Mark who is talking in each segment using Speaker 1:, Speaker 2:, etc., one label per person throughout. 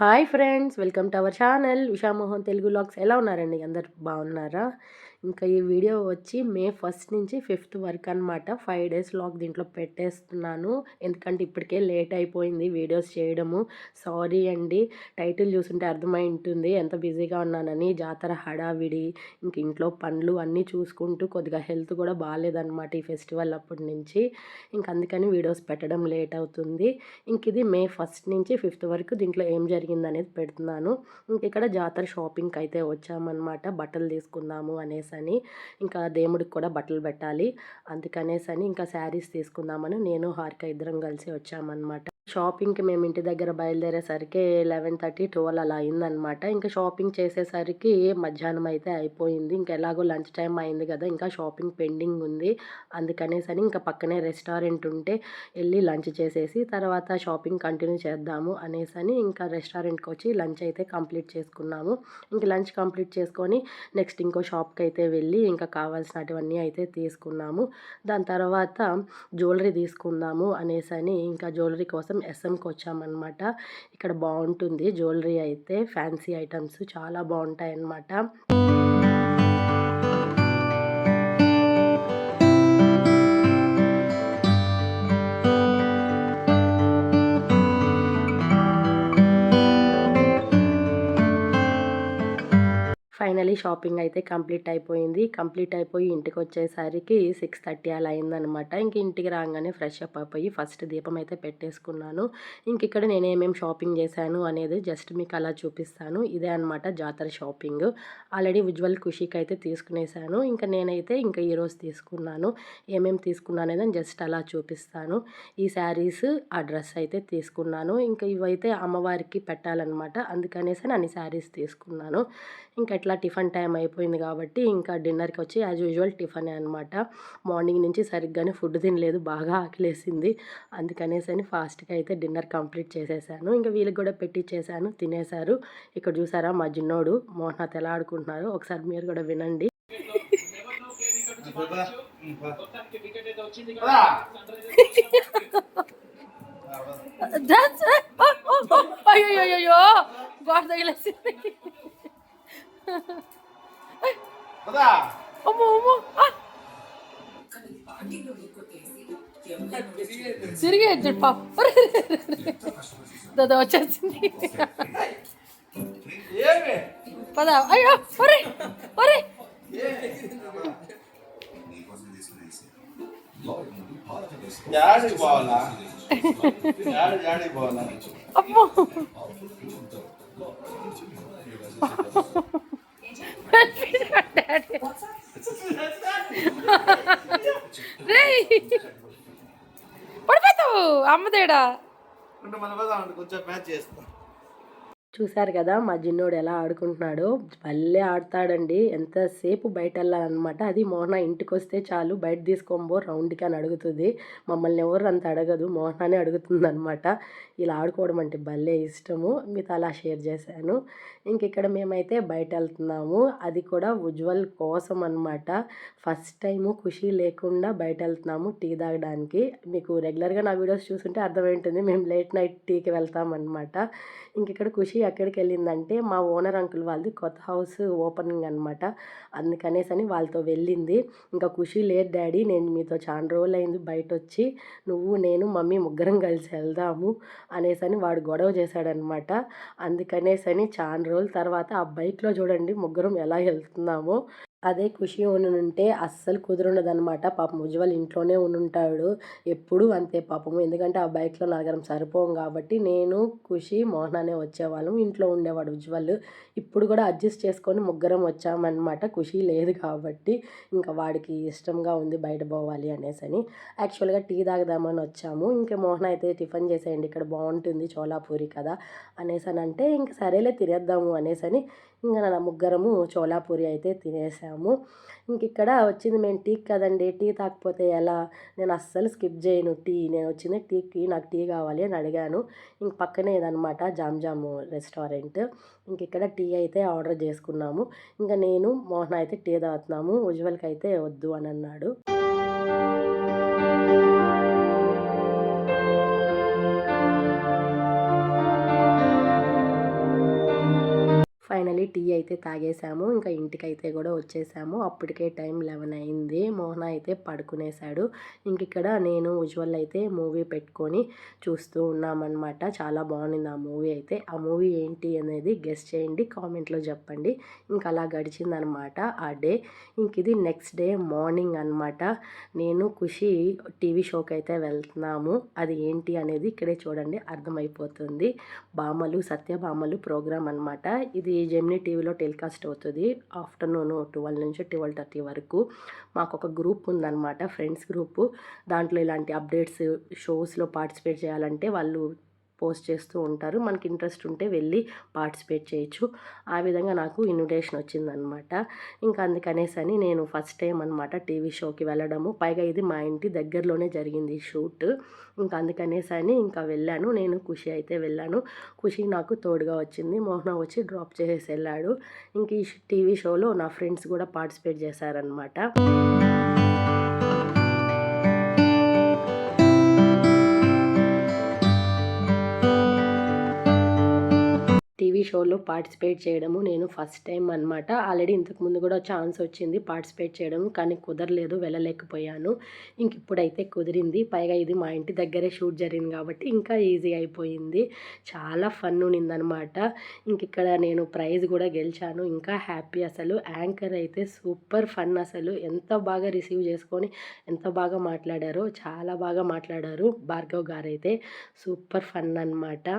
Speaker 1: Hi friends, welcome to our channel Usha Mohan Telugu vlogs. ఎలా ఉన్నారండి? అందరు బాగున్నారా? ఇంకా ఈ వీడియో వచ్చి మే 1 నుంచి 5 వరకు అనమాట. 5 డేస్ వ్లాగ్ దీంట్లో పెట్టేస్తున్నాను. ఎందుకంటే ఇప్పటికే లేట్ అయిపోయింది వీడియోస్ చేయడము. సారీ అండి. టైటిల్ చూస్తుంటే అర్థమై ఉంటుంది ఎంత బిజీగా ఉన్నానని. జాతర హడావిడి, ఇంక ఇంట్లో పనులు అన్నీ చూసుకుంటూ కొద్దిగా హెల్త్ కూడా బాగాలేదన్నమాట ఈ ఫెస్టివల్ అప్పటి నుంచి. ఇంక అందుకని వీడియోస్ పెట్టడం లేట్ అవుతుంది. ఇంక ఇది మే 1 నుంచి 5 వరకు దీంట్లో ఏం జరిగిందనేది పెడుతున్నాను. ఇంక ఇక్కడ జాతర షాపింగ్కి అయితే వచ్చామన్నమాట. బట్టలు తీసుకుందాము అనేసని, ఇంకా దేవుడికి కూడా బట్టలు పెట్టాలి అందుకనేసని ఇంకా శారీస్ తీసుకుందామని నేను హారిక ఇద్దరం కలిసి వచ్చామన్నమాట. షాపింగ్కి మేము ఇంటి దగ్గర బయలుదేరేసరికి 11:30, 12 అలా అయిందనమాట. ఇంకా షాపింగ్ చేసేసరికి మధ్యాహ్నం అయితే అయిపోయింది. ఇంకా ఎలాగో లంచ్ టైం అయింది కదా, ఇంకా షాపింగ్ పెండింగ్ ఉంది. అందుకనేసని ఇంకా పక్కనే రెస్టారెంట్ ఉంటే వెళ్ళి లంచ్ చేసేసి తర్వాత షాపింగ్ కంటిన్యూ చేద్దాము అనేసని ఇంకా రెస్టారెంట్కి వచ్చి లంచ్ అయితే కంప్లీట్ చేసుకున్నాము. ఇంక లంచ్ కంప్లీట్ చేసుకొని నెక్స్ట్ ఇంకో షాప్కి అయితే వెళ్ళి ఇంకా కావాల్సినటువన్నీ అయితే తీసుకున్నాము. దాని తర్వాత జ్యువెలరీ తీసుకుందాము అనేసని ఇంకా జ్యువెలరీ కోసం ఎస్ఎంకి వచ్చామన్నమాట. ఇక్కడ బాగుంటుంది జ్యువెలరీ అయితే, ఫ్యాన్సీ ఐటమ్స్ చాలా బాగుంటాయి అన్నమాట. ఫైనలీ షాపింగ్ అయితే కంప్లీట్ అయిపోయింది. కంప్లీట్ అయిపోయి ఇంటికి వచ్చేసరికి 6:30 అలా అయిందనమాట. ఇంక ఇంటికి రాగానే ఫ్రెష్ అప్ అయిపోయి ఫస్ట్ దీపం అయితే పెట్టేసుకున్నాను. ఇంక ఇక్కడ నేను ఏమేమి షాపింగ్ చేశాను అనేది జస్ట్ మీకు అలా చూపిస్తాను. ఇదే అనమాట జాతర షాపింగ్. ఆల్రెడీ ఉజ్వల్ ఖుషీకి అయితే తీసుకునేసాను. ఇంకా నేనైతే ఇంకా ఈరోజు తీసుకున్నాను. ఏమేమి తీసుకున్నాను అనేది జస్ట్ అలా చూపిస్తాను. ఈ శారీస్, ఆ డ్రెస్ అయితే తీసుకున్నాను. ఇంకా ఇవైతే అమ్మవారికి పెట్టాలన్నమాట. అందుకనేసి అన్ని శారీస్ తీసుకున్నాను. ఇంకా ఇట్లా టిఫిన్ టైం అయిపోయింది కాబట్టి ఇంకా డిన్నర్కి వచ్చి యాజ్ యూజువల్ టిఫినే అనమాట. మార్నింగ్ నుంచి సరిగ్గానే ఫుడ్ తినలేదు, బాగా ఆకలేసింది. అందుకనేసని ఫాస్ట్గా అయితే డిన్నర్ కంప్లీట్ చేసేసాను. ఇంకా వీళ్ళకి కూడా పెట్టించేసాను, తినేశారు. ఇక్కడ చూసారా మా జిన్నోడు మోహనాథ్ ఎలా ఆడుకుంటున్నారు, ఒకసారి మీరు కూడా వినండి. అయ్యో గోడ తగిలేసింది. తిరిగి దాదా వచ్చేసింది. పదా. అయ్యో ఒరే ఒరే అమ్మో పడిపోతావు అమ్మదేడా. కొంచెం మ్యాచ్ చేస్తా. చూశారు కదా మా జిన్నోడు ఎలా ఆడుకుంటున్నాడో. భలే ఆడతాడండి. ఎంతసేపు బయట వెళ్ళాలన్నమాట. అది మోహన ఇంటికి వస్తే చాలు బయట తీసుకోబో రౌండ్కి అని అడుగుతుంది. మమ్మల్ని ఎవరు అంత అడగదు, మోహనానే అడుగుతుంది అనమాట. ఇలా ఆడుకోవడం అంటే భలే ఇష్టము. మీతో అలా షేర్ చేశాను. ఇంక ఇక్కడ మేమైతే బయట వెళ్తున్నాము. అది కూడా ఉజ్వల్ కోసం అనమాట. ఫస్ట్ టైము ఖుషి లేకుండా బయట వెళ్తున్నాము టీ తాగడానికి. మీకు రెగ్యులర్గా నా వీడియోస్ చూస్తుంటే అర్థమైంటుంది మేము లేట్ నైట్ టీకి వెళ్తామన్నమాట. ఇంక ఇక్కడ ఖుషి ఎక్కడికి వెళ్ళిందంటే మా ఓనర్ అంకుల్ వాళ్ళది కొత్త హౌస్ ఓపెనింగ్ అనమాట. అందుకనేసని వాళ్ళతో వెళ్ళింది. ఇంకా ఖుషి లేదు డాడీ, నేను మీతో చాలా రోజులు అయింది బయట వచ్చి, నువ్వు నేను మమ్మీ ముగ్గురం కలిసి వెళ్దాము అనేసని వాడు గొడవ చేశాడనమాట. అందుకనేసని చాలా రోజుల తర్వాత ఆ బైక్లో చూడండి ముగ్గురం ఎలా వెళ్తున్నామో. అదే ఖుషి ఉంటే అస్సలు కుదురుండదనమాట. పాపం ఉజ్వల్ ఇంట్లోనే ఉంటాడు ఎప్పుడు అంతే పాపము. ఎందుకంటే ఆ బైక్లో నలుగురం సరిపోం కాబట్టి నేను ఖుషి మోహనానే వచ్చేవాళ్ళం. ఇంట్లో ఉండేవాడు ఉజ్వల్. ఇప్పుడు కూడా అడ్జస్ట్ చేసుకొని ముగ్గురం వచ్చామన్నమాట. ఖుషి లేదు కాబట్టి ఇంకా వాడికి ఇష్టంగా ఉంది బయట పోవాలి అనేసని. యాక్చువల్గా టీ తాగదామని వచ్చాము. ఇంకా మోహన అయితే టిఫిన్ చేసేయండి ఇక్కడ బాగుంటుంది చోలాపూరి కదా అనేసని అంటే ఇంక సరేలే తినేద్దాము అనేసని ఇంకా నా ముగ్గురము చోలాపూరి అయితే తినేసాము. ఇంక ఇక్కడ వచ్చింది మేము టీకి కదండి, టీ తాకపోతే ఎలా, నేను అస్సలు స్కిప్ చేయను టీ. నేను వచ్చింది టీకి, నాకు టీ కావాలి అని అడిగాను. ఇంక పక్కనే ఇదనమాట జామ్ రెస్టారెంట్. ఇంక ఇక్కడ టీ అయితే ఆర్డర్ చేసుకున్నాము. ఇంకా నేను మోహన్ అయితే టీ తాగుతున్నాము. ఉజ్వల్కి అయితే వద్దు అని అన్నాడు. ఫైనల్లీ టీ అయితే తాగేసాము. ఇంకా ఇంటికైతే కూడా వచ్చేసాము. అప్పటికే టైం 11 అయింది. మోహన అయితే పడుకునేశాడు. ఇక్కడ నేను ఉజ్వల్ అయితే మూవీ పెట్టుకొని చూస్తూ ఉన్నామన్నమాట. చాలా బాగుంది ఆ మూవీ అయితే. ఆ మూవీ ఏంటి అనేది గెస్ చేయండి, కామెంట్లో చెప్పండి. ఇంకా అలా గడిచిందనమాట ఆ డే. ఇది నెక్స్ట్ డే మార్నింగ్ అనమాట. నేను ఖుషి టీవీ షోకి అయితే వెళ్తున్నాము. అది ఏంటి అనేది ఇక్కడే చూడండి, అర్థమైపోతుంది. భామలు సత్యభామలు ప్రోగ్రామ్ అనమాట. ఇది జెమినీ టీవీలో టెలికాస్ట్ అవుతుంది ఆఫ్టర్నూన్ 12 నుంచి 12:30 వరకు. మాకు ఒక గ్రూప్ ఉందన్నమాట, ఫ్రెండ్స్ గ్రూపు. దాంట్లో ఇలాంటి అప్డేట్స్ షోస్లో పార్టిసిపేట్ చేయాలంటే వాళ్ళు పోస్ట్ చేస్తూ ఉంటారు. మనకి ఇంట్రెస్ట్ ఉంటే వెళ్ళి పార్టిసిపేట్ చేయొచ్చు. ఆ విధంగా నాకు ఇన్విటేషన్ వచ్చిందనమాట. అందుకనేసని నేను ఫస్ట్ టైం అనమాట టీవీ షోకి వెళ్ళడము. పైగా ఇది మా ఇంటి దగ్గరలోనే జరిగింది షూట్. అందుకనేసని వెళ్ళాను. నేను ఖుషి అయితే వెళ్ళాను. ఖుషి నాకు తోడుగా వచ్చింది. మోహన వచ్చి డ్రాప్ చేసేసి వెళ్ళాడు. ఈ టీవీ షోలో నా ఫ్రెండ్స్ కూడా పార్టిసిపేట్ చేశారనమాట. టీవీ షోలో పార్టిసిపేట్ చేయడము నేను ఫస్ట్ టైం అనమాట. ఆల్రెడీ ఇంతకుముందు కూడా ఛాన్స్ వచ్చింది పార్టిసిపేట్ చేయడం, కానీ కుదరలేదు, వెళ్ళలేకపోయాను. ఇప్పుడైతే కుదిరింది. పైగా ఇది మా ఇంటి దగ్గరే షూట్ జరిగింది కాబట్టి ఇంకా ఈజీ అయిపోయింది. చాలా ఫన్ ఉన్నిందనమాట. ఇక్కడ నేను ప్రైజ్ కూడా గెలిచాను. ఇంకా హ్యాపీ అసలు. యాంకర్ అయితే సూపర్ ఫన్ అసలు. ఎంత బాగా రిసీవ్ చేసుకొని ఎంత బాగా మాట్లాడారో, చాలా బాగా మాట్లాడారు భార్గవ్ గారైతే. సూపర్ ఫన్ అనమాట.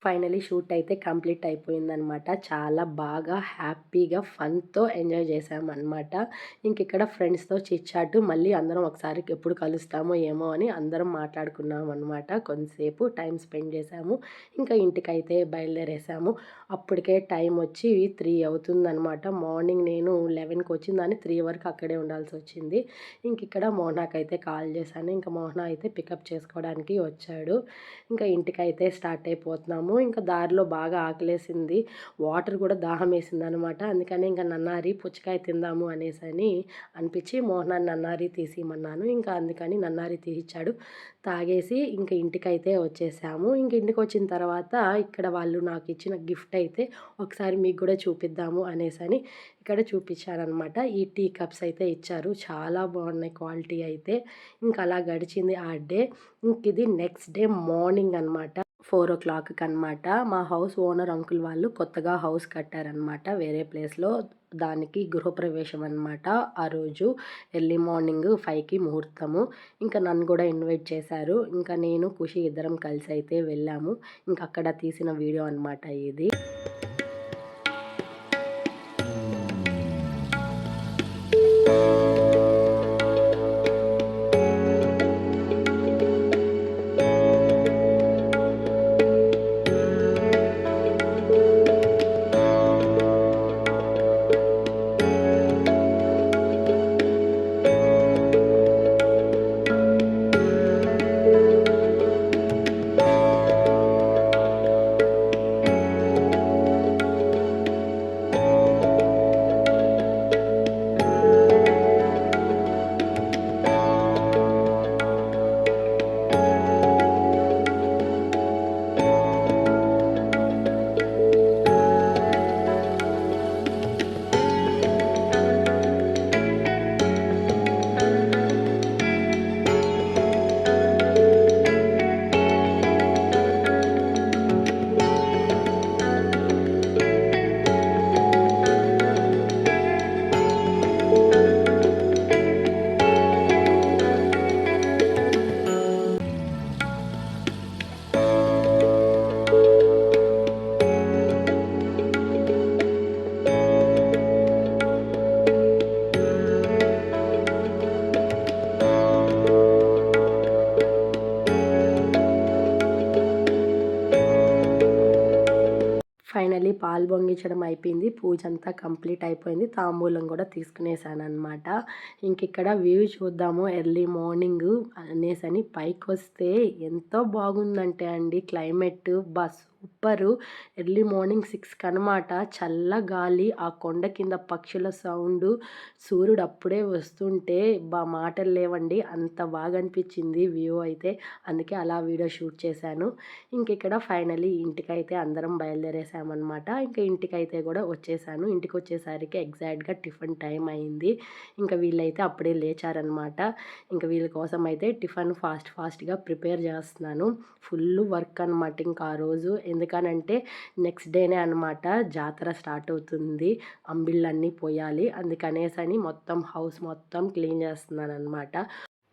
Speaker 1: ఫైనలీ షూట్ అయితే కంప్లీట్ అయిపోయిందనమాట. చాలా బాగా హ్యాపీగా ఫన్తో ఎంజాయ్ చేసామన్నమాట. ఇక్కడ ఫ్రెండ్స్తో చిట్చాటు, మళ్ళీ అందరం ఒకసారి ఎప్పుడు కలుస్తామో ఏమో అని అందరం మాట్లాడుకున్నాం అనమాట. కొంతసేపు టైం స్పెండ్ చేసాము. ఇంటికైతే బయలుదేరేసాము. అప్పటికే టైం వచ్చి 3 అవుతుందనమాట. మార్నింగ్ నేను 11కి వచ్చిందని 3 వరకు అక్కడే ఉండాల్సి వచ్చింది. ఇక్కడ మోహనాకైతే కాల్ చేశాను. మోహన అయితే పికప్ చేసుకోవడానికి వచ్చాడు. ఇంటికైతే స్టార్ట్ అయిపోతున్నాము. దారిలో బాగా ఆకలేసింది, వాటర్ కూడా దాహం వేసింది అనమాట. అందుకని నన్నారి పుచ్చకాయ తిందాము అనేసి అనిపించి మోహనాన్ని నన్నారి తీసిమన్నాను. అందుకని నన్నారి తీసిచ్చాడు. తాగేసి ఇంటికైతే వచ్చేసాము. ఇంటికి వచ్చిన తర్వాత ఇక్కడ వాళ్ళు నాకు ఇచ్చిన గిఫ్ట్ అయితే ఒకసారి మీకు కూడా చూపిద్దాము అనేసి ఇక్కడ చూపించారనమాట. ఈ టీ కప్స్ అయితే ఇచ్చారు. చాలా బాగున్నాయి క్వాలిటీ అయితే. అలా గడిచింది ఆ డే. ఇది నెక్స్ట్ డే మార్నింగ్ అనమాట. 4 o'clockకి అనమాట. మా హౌస్ ఓనర్ అంకుల్ వాళ్ళు కొత్తగా హౌస్ కట్టారనమాట వేరే ప్లేస్లో. దానికి గృహప్రవేశం అనమాట. ఆ రోజు ఎర్లీ మార్నింగ్ 5కి ముహూర్తము. నన్ను కూడా ఇన్వైట్ చేశారు. నేను ఖుషి ఇద్దరం కలిసి అయితే వెళ్ళాము. అక్కడ తీసిన వీడియో అనమాట ఇది. ఫైనల్లీ పాలు పొంగించడం అయిపోయింది. పూజ అంతా కంప్లీట్ అయిపోయింది. తాంబూలం కూడా తీసుకునేసాను అనమాట. ఇక్కడ వ్యూ చూద్దాము ఎర్లీ మార్నింగ్ అనేసి పైకి వస్తే ఎంతో బాగుందంటే అండి climate super super. Early morning 6కి అనమాట. చల్ల గాలి, ఆ కొండ కింద పక్షుల సౌండు, సూర్యుడు అప్పుడే వస్తుంటే మాటలు లేవండి. అంత బాగా అనిపించింది వ్యూ అయితే. అందుకే అలా వీడియో షూట్ చేశాను. ఇక్కడ ఫైనలీ ఇంటికైతే అందరం బయలుదేరేసామన్నమాట. ఇంకా ఇంటికైతే కూడా వచ్చేసాను. ఇంటికి వచ్చేసరికి ఎగ్జాక్ట్గా టిఫిన్ టైం అయింది. ఇంకా వీళ్ళైతే అప్పుడే లేచారనమాట. ఇంకా వీళ్ళ కోసం అయితే టిఫిన్ ఫాస్ట్గా ప్రిపేర్ చేస్తున్నాను. ఫుల్ వర్క్ అనమాట ఇంకా ఆ రోజు. ఎందుకనంటే నెక్స్ట్ డేనే అనమాట జాతర స్టార్ట్ అవుతుంది. అంబిళ్ళన్నీ పోయాలి. అందుకనేసని మొత్తం హౌస్ మొత్తం క్లీన్ చేస్తున్నాను అనమాట.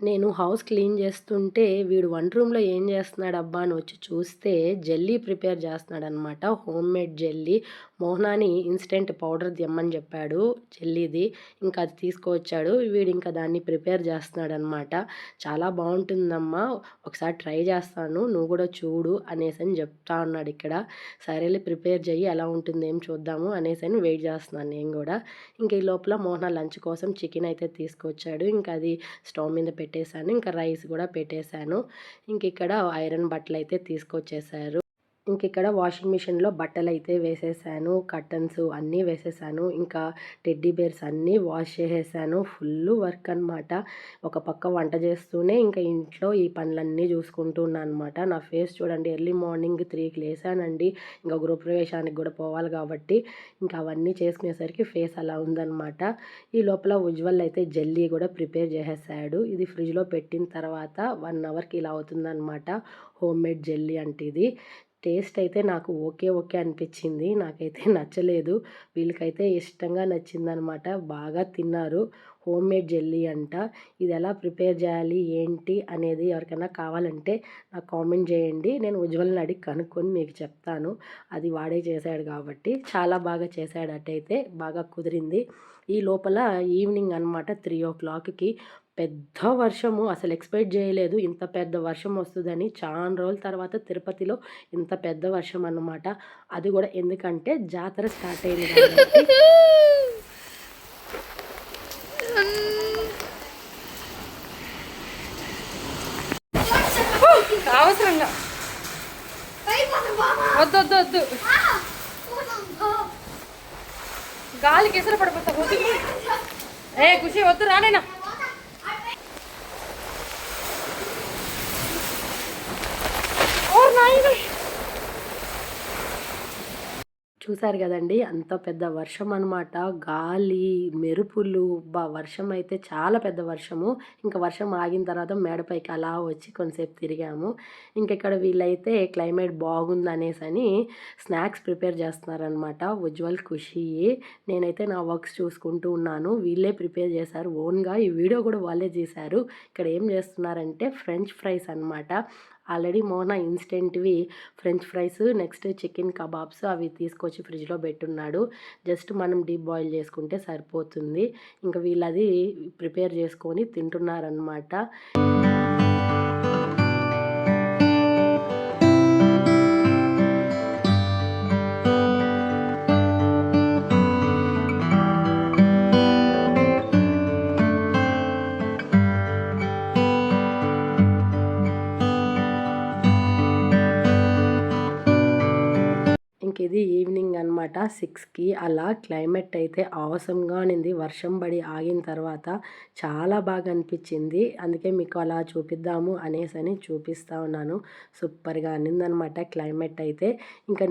Speaker 1: నేను హౌస్ క్లీన్ చేస్తుంటే వీడు వంట రూమ్లో ఏం చేస్తున్నాడబ్బా అని వచ్చి చూస్తే జెల్లీ ప్రిపేర్ చేస్తున్నాడనమాట. Home made jelly. మోహనాని ఇన్స్టెంట్ పౌడర్ తెమ్మని చెప్పాడు జెల్లీది. ఇంకా అది తీసుకువచ్చాడు. వీడు ఇంకా దాన్ని ప్రిపేర్ చేస్తున్నాడనమాట. చాలా బాగుంటుందమ్మా, ఒకసారి ట్రై చేస్తాను, నువ్వు కూడా చూడు అనేసి చెప్తా ఉన్నాడు ఇక్కడ. సరేలే ప్రిపేర్ చెయ్యి, ఎలా ఉంటుంది ఏం చూద్దాము అనేసి వెయిట్ చేస్తున్నాను నేను కూడా. ఇంక ఈ లోపల మోహన లంచ్ కోసం చికెన్ అయితే తీసుకొచ్చాడు. ఇంకా అది స్టవ్ మీద పెట్టేశాను. ఇంకా రైస్ కూడా పెట్టేశాను. ఇక్కడ ఐరన్ బట్టలు అయితే తీసుకొచ్చేసారు. ఇక్కడ వాషింగ్ మిషన్లో బట్టలు అయితే వేసేసాను. కర్టన్స్ అన్నీ వేసేసాను. ఇంకా టెడ్డీ బేర్స్ అన్నీ వాష్ చేసేసాను. ఫుల్ వర్క్ అనమాట. ఒక పక్క వంట చేస్తూనే ఇంకా ఇంట్లో ఈ పనులన్నీ చూసుకుంటూ ఉన్నాను అనమాట. నా ఫేస్ చూడండి, ఎర్లీ మార్నింగ్ 3కి లేసానండి. ఇంకా గృహప్రవేశానికి కూడా పోవాలి కాబట్టి ఇంకా అవన్నీ చేసుకునేసరికి ఫేస్ అలా ఉందన్నమాట. ఈ లోపల ఉజ్వల్ అయితే జెల్లీ కూడా ప్రిపేర్ చేసేసాడు. ఇది ఫ్రిడ్జ్లో పెట్టిన తర్వాత 1 అవర్కి ఇలా అవుతుందన్నమాట. హోమ్ మేడ్ జెల్లీ అంటే ఇది. టేస్ట్ అయితే నాకు ఓకే అనిపించింది. నాకైతే నచ్చలేదు. వీళ్ళకైతే ఇష్టంగా నచ్చిందనమాట. బాగా తిన్నారు. హోమ్ మేడ్ జెల్లీ అంట. ఇది ఎలా ప్రిపేర్ చేయాలి ఏంటి అనేది ఎవరికైనా కావాలంటే నాకు కామెంట్ చేయండి. నేను ఉజ్వల్ని అడిగి కనుక్కొని మీకు చెప్తాను. అది వాడే చేశాడు కాబట్టి చాలా బాగా చేశాడు. అటైతే బాగా కుదిరింది. ఈ లోపల ఈవినింగ్ అనమాట 3 o'clockకి పెద్ద వర్షము. అసలు ఎక్స్పెక్ట్ చేయలేదు ఇంత పెద్ద వర్షం వస్తుందని. చాలా రోజుల తర్వాత తిరుపతిలో ఇంత పెద్ద వర్షం అన్నమాట. అది కూడా ఎందుకంటే జాతర స్టార్ట్ అయింది కాబట్టి. అవసరంగా వద్దు గాలికి ఎసరు పడిపోతా. ఖుషి వద్దు రానైనా. చూసారు కదండి, అంత పెద్ద వర్షం అనమాట. గాలి, మెరుపులు, వర్షం అయితే చాలా పెద్ద వర్షము. ఇంకా వర్షం ఆగిన తర్వాత మేడపైకి అలా వచ్చి కొంతసేపు తిరిగాము. ఇక్కడ వీళ్ళైతే క్లైమేట్ బాగుంది అనేసి స్నాక్స్ ప్రిపేర్ చేస్తున్నారనమాట. ఉజ్వల్, ఖుషి. నేనైతే నా వర్క్స్ చూసుకుంటూ ఉన్నాను. వీళ్ళే ప్రిపేర్ చేశారు ఓన్గా. ఈ వీడియో కూడా వాళ్ళే చేశారు. ఇక్కడ ఏం చేస్తున్నారంటే ఫ్రెంచ్ ఫ్రైస్ అనమాట. ఆల్రెడీ మోహన ఇన్స్టెంట్వి french fries, next chicken kebabs అవి తీసుకొచ్చి ఫ్రిడ్జ్లో పెట్టున్నాడు. జస్ట్ మనం డీప్ బాయిల్ చేసుకుంటే సరిపోతుంది. ఇంకా వీళ్ళది ప్రిపేర్ చేసుకొని తింటున్నారనమాట. ఇది ఈవినింగ్ అనమాట 6కి. అలా క్లైమేట్ అయితే అవసరంగా ఉన్నింది. వర్షం పడి ఆగిన తర్వాత చాలా బాగా అనిపించింది. అందుకే మీకు అలా చూపిద్దాము అనేసి చూపిస్తూ ఉన్నాను. సూపర్గా అనిందనమాట క్లైమేట్ అయితే.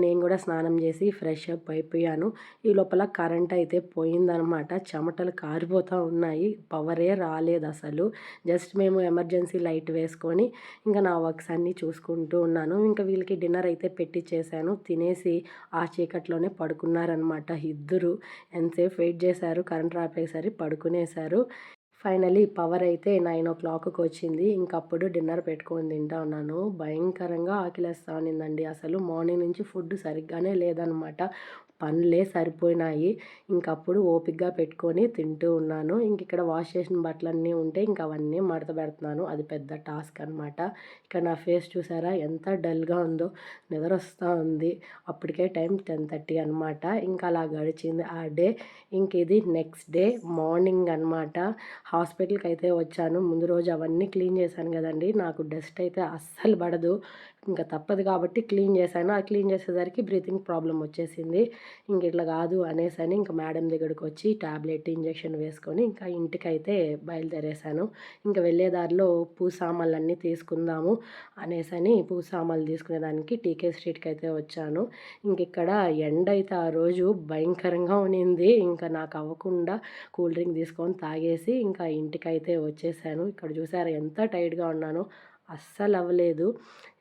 Speaker 1: నేను కూడా స్నానం చేసి ఫ్రెష్ అప్ అయిపోయాను. ఈ లోపల కరెంట్ అయితే పోయిందనమాట. చెమటలు కారిపోతూ ఉన్నాయి. పవరే రాలేదు అసలు. జస్ట్ మేము ఎమర్జెన్సీ లైట్ వేసుకొని నా వర్క్స్ అన్నీ చూసుకుంటూ ఉన్నాను. వీళ్ళకి డిన్నర్ అయితే పెట్టించేసాను. తినేసి ఆ చీకట్లోనే పడుకున్నారనమాట ఇద్దరు. ఎంతసేపు వెయిట్ చేశారు, కరెంట్ రాపేసరి పడుకునేశారు. ఫైనలీ పవర్ అయితే 9 o'clockకి వచ్చింది. అప్పుడు డిన్నర్ పెట్టుకొని తింటా ఉన్నాను. భయంకరంగా ఆకలేస్తూ ఉన్నిందండి. అసలు మార్నింగ్ నుంచి ఫుడ్ సరిగ్గానే లేదనమాట. పనులే సరిపోయినాయి. అప్పుడు ఓపికగా పెట్టుకొని తింటూ ఉన్నాను. ఇక్కడ వాష్ చేసిన బట్టలన్నీ ఉంటే అవన్నీ మడత పెడుతున్నాను. అది పెద్ద టాస్క్ అనమాట. నా ఫేస్ చూసారా ఎంత డల్గా ఉందో, నిద్ర వస్తూ ఉంది. అప్పటికే టైం 10:30 అనమాట. అలా గడిచింది ఆ డే. ఇది నెక్స్ట్ డే మార్నింగ్ అనమాట. హాస్పిటల్కి అయితే వచ్చాను. ముందు రోజు అవన్నీ క్లీన్ చేశాను కదండి. నాకు డస్ట్ అయితే అస్సలు పడదు. ఇంకా తప్పదు కాబట్టి క్లీన్ చేశాను. ఆ క్లీన్ చేసేసరికి బ్రీతింగ్ ప్రాబ్లమ్ వచ్చేసింది. ఇంక ఇట్లా కాదు అనేసని ఇంకా మేడం దగ్గరికి వచ్చి టాబ్లెట్ ఇంజెక్షన్ వేసుకొని ఇంకా ఇంటికైతే బయలుదేరేశాను. ఇంకా వెళ్ళే దారిలో పూజ సామాన్లన్నీ తీసుకుందాము అనేసని పూజ సామాన్లు తీసుకునేదానికి టీకే స్ట్రీట్కి అయితే వచ్చాను. ఇంక ఇక్కడ ఎండ అయితే ఆ రోజు భయంకరంగా ఉన్నింది. ఇంకా నాకు అవ్వకుండా కూల్ డ్రింక్ తీసుకొని తాగేసి ఇంకా ఇంటికైతే వచ్చేసాను. ఇక్కడ చూసారా ఎంత టైట్‌గా ఉన్నానో, అస్సలు అవ్వలేదు.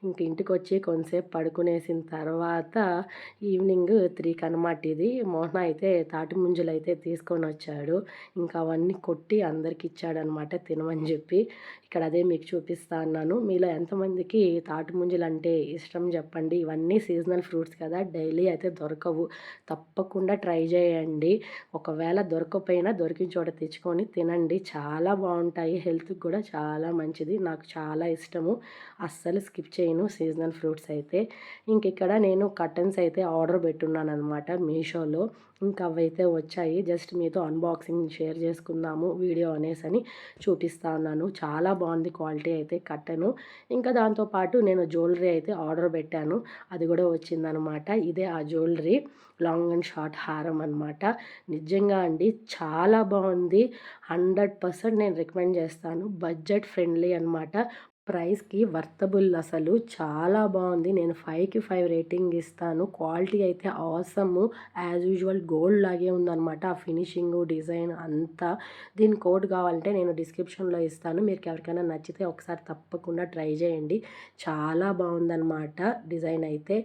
Speaker 1: ఇంక ఇంటికొచ్చి కొంతసేపు పడుకునేసిన తర్వాత ఈవినింగ్ 3కి అనమాట ఇది. మోహన అయితే తాటి ముంజలైతే తీసుకొనొచ్చాడు. ఇంకా అవన్నీ కొట్టి అందరికి ఇచ్చాడనమాట తినమని చెప్పి. ఇక్కడ అదే మీకు చూపిస్తా అన్నాను. మీలో ఎంతమందికి తాటి ముంజలంటే ఇష్టం చెప్పండి. ఇవన్నీ సీజనల్ ఫ్రూట్స్ కదా, డైలీ అయితే దొరకవు. తప్పకుండా ట్రై చేయండి. ఒకవేళ దొరకకపోయినా దొరికిన చోట తెచ్చుకొని తినండి. చాలా బాగుంటాయి. హెల్త్‌కి కూడా చాలా మంచిది. నాకు చాలా ఇష్టము. అస్సలు స్కిప్ చేయను సీజనల్ ఫ్రూట్స్ అయితే. ఇక్కడ నేను కర్టన్స్ అయితే ఆర్డర్ పెట్టున్నానమాట మీషోలో. ఇంకా అవైతే వచ్చాయి. జస్ట్ మీతో అన్బాక్సింగ్ షేర్ చేసుకుందాము వీడియో అనేసని చూపిస్తా ఉన్నాను. చాలా బాగుంది క్వాలిటీ అయితే కర్టను. ఇంకా దాంతోపాటు నేను జ్యువెలరీ అయితే ఆర్డర్ పెట్టాను. అది కూడా వచ్చిందనమాట. ఇదే ఆ జ్యువెలరీ లాంగ్ అండ్ షార్ట్ హారం అనమాట. నిజంగా అండి చాలా బాగుంది. 100% నేను రికమెండ్ చేస్తాను. బడ్జెట్ ఫ్రెండ్లీ అనమాట. ప్రైస్‌కి వర్తబుల్ అసలు చాలా బాగుంది. నేను 5కి 5 రేటింగ్ ఇస్తాను. క్వాలిటీ అయితే ఆసమ్. యాజ్ యూజువల్ గోల్డ్ లాగే ఉందనమాట. ఆ ఫినిషింగు, డిజైన్ అంతా. దీని కోడ్ కావాలంటే నేను డిస్క్రిప్షన్‌లో ఇస్తాను. మీకు ఎవరికైనా నచ్చితే ఒకసారి తప్పకుండా ట్రై చేయండి. చాలా బాగుందనమాట డిజైన్ అయితే.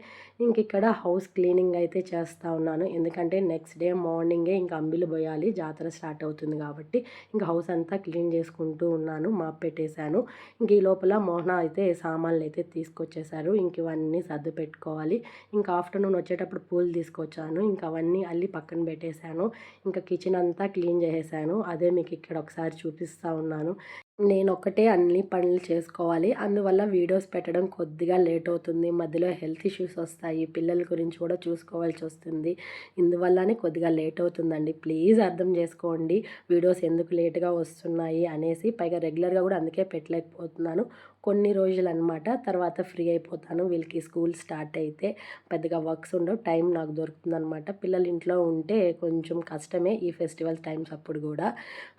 Speaker 1: ఇక్కడ హౌస్ క్లీనింగ్ అయితే చేస్తూ ఉన్నాను. ఎందుకంటే నెక్స్ట్ డే మార్నింగే ఇంకా అంబిలు పోయాలి. జాతర స్టార్ట్ అవుతుంది కాబట్టి ఇంకా హౌస్ అంతా క్లీన్ చేసుకుంటూ ఉన్నాను. మాప్ పెట్టేశాను. ఈ లోపల మోహన అయితే సామాన్లు అయితే తీసుకొచ్చేసారు. ఇవన్నీ సర్ది పెట్టుకోవాలి. ఆఫ్టర్నూన్ వచ్చేటప్పుడు పూలు తీసుకొచ్చాను. అవన్నీ అల్లి పక్కన పెట్టేశాను. కిచెన్ అంతా క్లీన్ చేసేసాను. అదే మీకు ఇక్కడ ఒకసారి చూపిస్తూ ఉన్నాను. నేనొక్కటే అన్ని పనులు చేసుకోవాలి. అందువల్ల వీడియోస్ పెట్టడం కొద్దిగా లేట్ అవుతుంది. మధ్యలో హెల్త్ ఇష్యూస్ వస్తాయి. పిల్లల గురించి కూడా చూసుకోవాల్సి వస్తుంది. ఇందువల్లనే కొద్దిగా లేట్ అవుతుందండి. ప్లీజ్ అర్థం చేసుకోండి. వీడియోస్ ఎందుకు లేట్‌గా వస్తున్నాయి అనేసి. పైగా రెగ్యులర్‌గా కూడా అందుకే పెట్టలేకపోతున్నాను. కొన్ని రోజులనమాట. తర్వాత ఫ్రీ అయిపోతాను. వీళ్ళకి స్కూల్ స్టార్ట్ అయితే పెద్దగా వర్క్స్ ఉండవు. టైం నాకు దొరుకుతుందనమాట. పిల్లలు ఇంట్లో ఉంటే కొంచెం కష్టమే ఈ ఫెస్టివల్ టైమ్స్ అప్పుడు కూడా.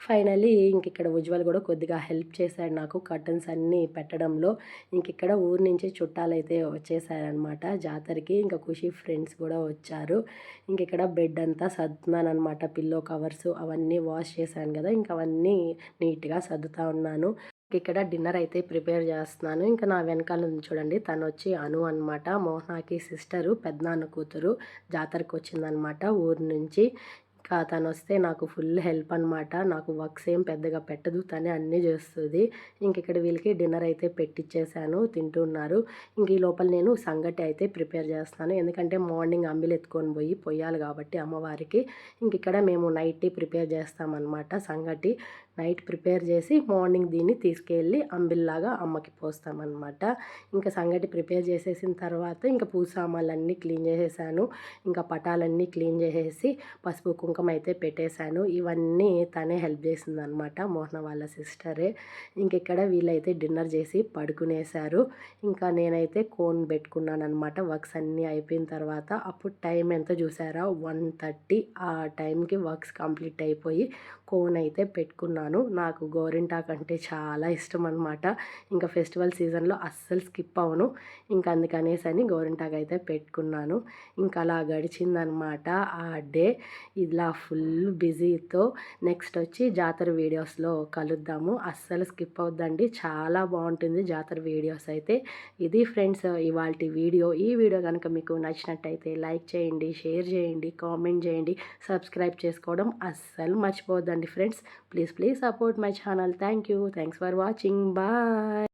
Speaker 1: ఫైనల్లీ ఇక్కడ ఉజ్వల్ కూడా కొద్దిగా హెల్ప్ చేశాడు నాకు కర్టన్స్ అన్నీ పెట్టడంలో. ఇక్కడ ఊరు నుంచి చుట్టాలైతే వచ్చేసారనమాట జాతరకి. ఖుషి ఫ్రెండ్స్ కూడా వచ్చారు. ఇక్కడ బెడ్ అంతా సర్దుతున్నానమాట. పిల్లో కవర్స్ అవన్నీ వాష్ చేశాను కదా, అవన్నీ నీట్‌గా సర్దుతా ఉన్నాను. ఇక్కడ డిన్నర్ అయితే ప్రిపేర్ చేస్తున్నాను. నా వెనకాల ఉంది చూడండి, తను వచ్చి అను అనమాట. మోహనాకి సిస్టరు, పెద్దనాన్న కూతురు. జాతరకు వచ్చిందనమాట ఊరు నుంచి. తను వస్తే నాకు ఫుల్ హెల్ప్ అనమాట. నాకు వర్క్స్ ఏం పెద్దగా పెట్టదు, తనే అన్నీ చేస్తుంది. ఇక్కడ వీళ్ళకి డిన్నర్ అయితే పెట్టిచ్చేసాను, తింటున్నారు. ఈ లోపల నేను సంగటి అయితే ప్రిపేర్ చేస్తున్నాను. ఎందుకంటే మార్నింగ్ అంబిలు ఎత్తుకొని పోయి పొయ్యాలి కాబట్టి అమ్మవారికి. ఇక్కడ మేము నైట్ టీ ప్రిపేర్ చేస్తామన్నమాట. సంగటి నైట్ ప్రిపేర్ చేసి మార్నింగ్ దీన్ని తీసుకెళ్ళి అంబిల్లాగా అమ్మకి పోస్తామన్నమాట. సంగటి ప్రిపేర్ చేసేసిన తర్వాత పూజ సామాన్లన్నీ క్లీన్ చేసేసాను. పటాలన్నీ క్లీన్ చేసేసి పసుపు కుంకుమ అయితే పెట్టేశాను. ఇవన్నీ తనే హెల్ప్ చేసిందనమాట, మోహన వాళ్ళ సిస్టరే. ఇక్కడ వీళ్ళైతే డిన్నర్ చేసి పడుకునేశారు. నేనైతే కోన్ పెట్టుకున్నాను అనమాట. వర్క్స్ అన్నీ అయిపోయిన తర్వాత. అప్పుడు టైం ఎంత చూసారా, 1:30. ఆ టైంకి వర్క్స్ కంప్లీట్ అయిపోయి కోన్ అయితే పెట్టుకున్నాను. నాకు గోరింటాకు అంటే చాలా ఇష్టం అనమాట. ఫెస్టివల్ సీజన్లో అస్సలు స్కిప్ అవ్వను. అందుకనేసని గోరింటాకు అయితే పెట్టుకున్నాను. అలా గడిచిందనమాట ఆ డే. ఇలా ఫుల్ బిజీతో. నెక్స్ట్ వచ్చి జాతర వీడియోస్లో కలుద్దాము. అస్సలు స్కిప్ అవుద్దండి, చాలా బాగుంటుంది జాతర వీడియోస్ అయితే. ఇది ఫ్రెండ్స్ ఇవాల్టి వీడియో. ఈ వీడియో కనుక మీకు నచ్చినట్టయితే లైక్ చేయండి, షేర్ చేయండి, కామెంట్ చేయండి, సబ్స్క్రైబ్ చేసుకోవడం అస్సలు మర్చిపోవద్దండి friends. Please support my channel. Thank you. Thanks for watching. Bye.